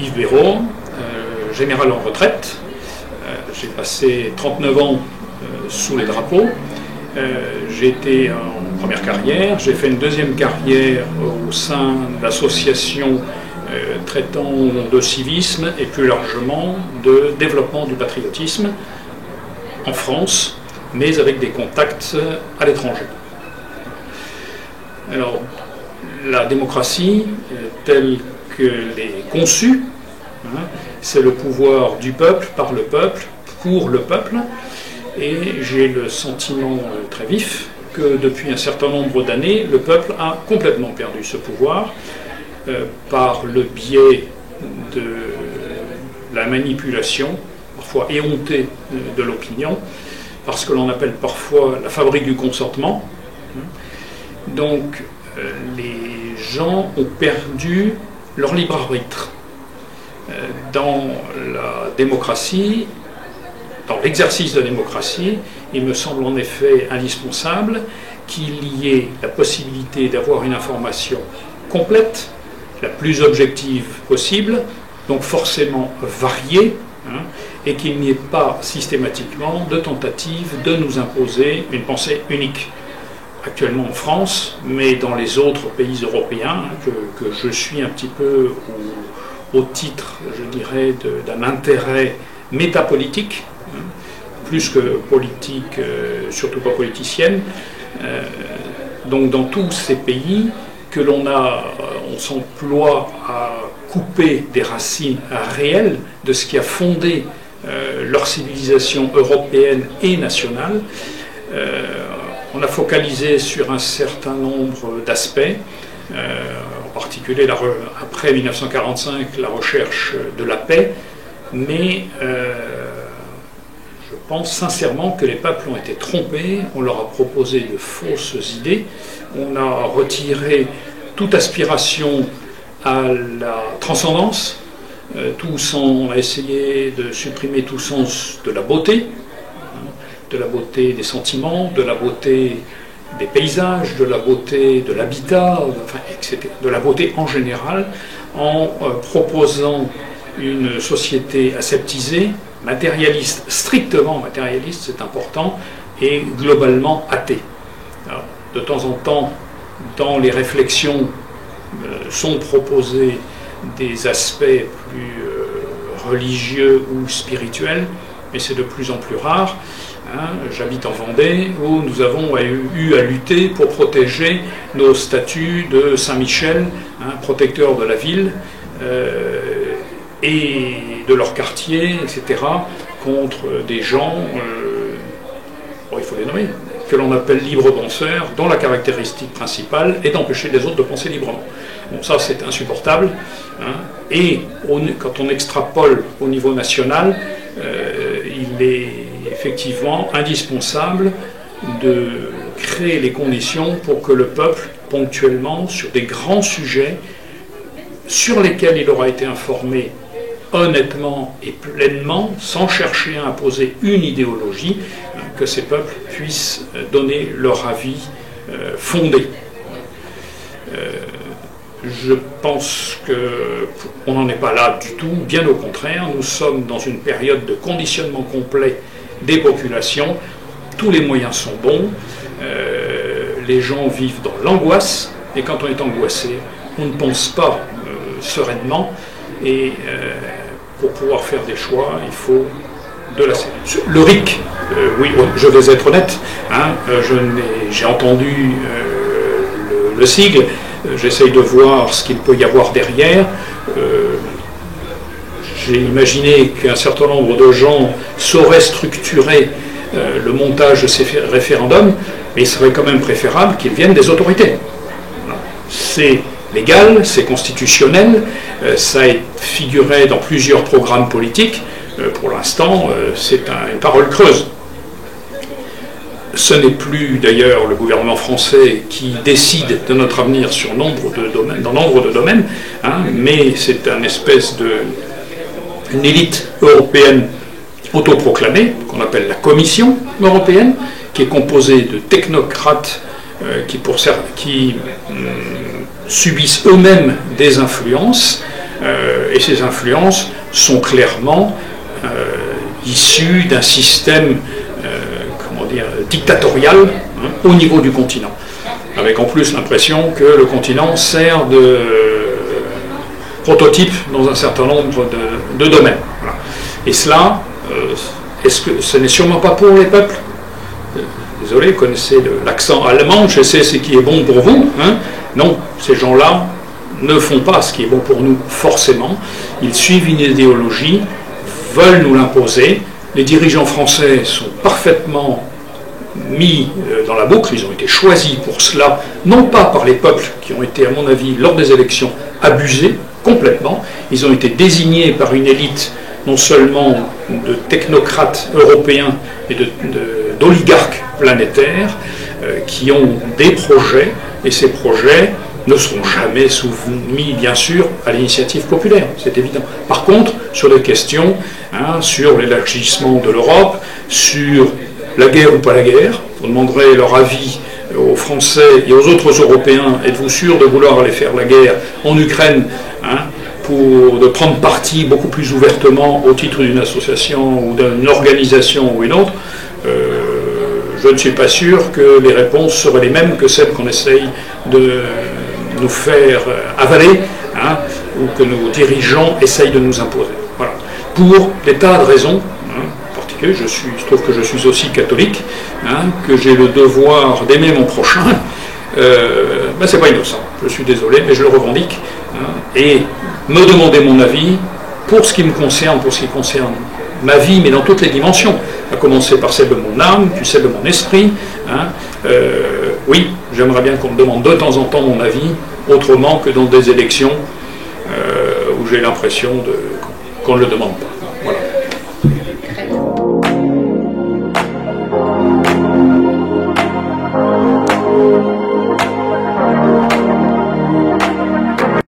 Yves Béraud, général en retraite. J'ai passé 39 ans sous les drapeaux. J'ai été en première carrière, j'ai fait une deuxième carrière au sein d'associations traitant de civisme et plus largement de développement du patriotisme en France, mais avec des contacts à l'étranger. Alors, la démocratie, telle qu'elle est conçue, c'est le pouvoir du peuple, par le peuple, pour le peuple, et j'ai le sentiment très vif que depuis un certain nombre d'années, le peuple a complètement perdu ce pouvoir par le biais de la manipulation, parfois éhontée de l'opinion, parce que l'on appelle parfois la fabrique du consentement. Donc les gens ont perdu leur libre arbitre. Dans la démocratie, dans l'exercice de la démocratie, il me semble en effet indispensable qu'il y ait la possibilité d'avoir une information complète, la plus objective possible, donc forcément variée, et qu'il n'y ait pas systématiquement de tentative de nous imposer une pensée unique. Actuellement en France, mais dans les autres pays européens, que je suis un petit peu au titre, je dirais, d'un intérêt métapolitique, plus que politique, surtout pas politicienne. Donc dans tous ces pays que on s'emploie à couper des racines réelles de ce qui a fondé leur civilisation européenne et nationale. On a focalisé sur un certain nombre d'aspects, en particulier après 1945 la recherche de la paix, mais je pense sincèrement que les peuples ont été trompés, on leur a proposé de fausses idées, on a retiré toute aspiration à la transcendance, on a essayé de supprimer tout sens de la beauté des sentiments, de la beauté des paysages, de la beauté de l'habitat, enfin, etc., de la beauté en général, en proposant une société aseptisée, matérialiste, strictement matérialiste, c'est important, et globalement athée. Alors, de temps en temps, dans les réflexions sont proposés des aspects plus religieux ou spirituels, mais c'est de plus en plus rare. J'habite en Vendée, où nous avons eu à lutter pour protéger nos statues de Saint-Michel, protecteur de la ville, et de leur quartier, etc., contre des gens, il faut les nommer, que l'on appelle libres penseurs, dont la caractéristique principale est d'empêcher les autres de penser librement. Bon, ça c'est insupportable, et quand on extrapole au niveau national, il est effectivement indispensable de créer les conditions pour que le peuple, ponctuellement, sur des grands sujets sur lesquels il aura été informé honnêtement et pleinement, sans chercher à imposer une idéologie, que ces peuples puissent donner leur avis fondé. Je pense qu'on n'en est pas là du tout, bien au contraire, nous sommes dans une période de conditionnement complet des populations, tous les moyens sont bons, les gens vivent dans l'angoisse, et quand on est angoissé, on ne pense pas sereinement, et pour pouvoir faire des choix, il faut de la sérénité. Le RIC, oui, je vais être honnête, j'ai entendu le sigle, j'essaye de voir ce qu'il peut y avoir derrière. J'ai imaginé qu'un certain nombre de gens sauraient structurer le montage de ces référendums, mais il serait quand même préférable qu'ils viennent des autorités. C'est légal, c'est constitutionnel, ça figurait dans plusieurs programmes politiques. Pour l'instant, c'est une parole creuse. Ce n'est plus d'ailleurs le gouvernement français qui décide de notre avenir sur nombre de domaines, mais c'est une espèce une élite européenne autoproclamée, qu'on appelle la Commission européenne, qui est composée de technocrates qui subissent eux-mêmes des influences, et ces influences sont clairement issues d'un système dictatorial au niveau du continent, avec en plus l'impression que le continent sert de prototype dans un certain nombre de domaines. Voilà. Et cela, est-ce que ce n'est sûrement pas pour les peuples? Désolé, vous connaissez l'accent allemand, je sais ce qui est bon pour vous. Hein? Non, ces gens-là ne font pas ce qui est bon pour nous, forcément. Ils suivent une idéologie, veulent nous l'imposer. Les dirigeants français sont parfaitement mis dans la boucle, ils ont été choisis pour cela, non pas par les peuples qui ont été, à mon avis, lors des élections, abusés complètement, ils ont été désignés par une élite non seulement de technocrates européens et d'oligarques planétaires qui ont des projets, et ces projets ne seront jamais soumis, bien sûr, à l'initiative populaire, c'est évident. Par contre, sur les questions, sur l'élargissement de l'Europe, sur la guerre ou pas la guerre, vous demanderez leur avis aux Français et aux autres Européens, êtes-vous sûrs de vouloir aller faire la guerre en Ukraine, de prendre parti beaucoup plus ouvertement au titre d'une association ou d'une organisation ou une autre? Je ne suis pas sûr que les réponses seraient les mêmes que celles qu'on essaye de nous faire avaler, ou que nos dirigeants essayent de nous imposer. Voilà. Pour des tas de raisons, en particulier, je trouve que je suis aussi catholique, que j'ai le devoir d'aimer mon prochain, c'est pas innocent, je suis désolé, mais je le revendique, et me demander mon avis, pour ce qui me concerne, pour ce qui concerne ma vie, mais dans toutes les dimensions, à commencer par celle de mon âme, puis celle de mon esprit. Oui, j'aimerais bien qu'on me demande de temps en temps mon avis, autrement que dans des élections où j'ai l'impression qu'on ne le demande pas.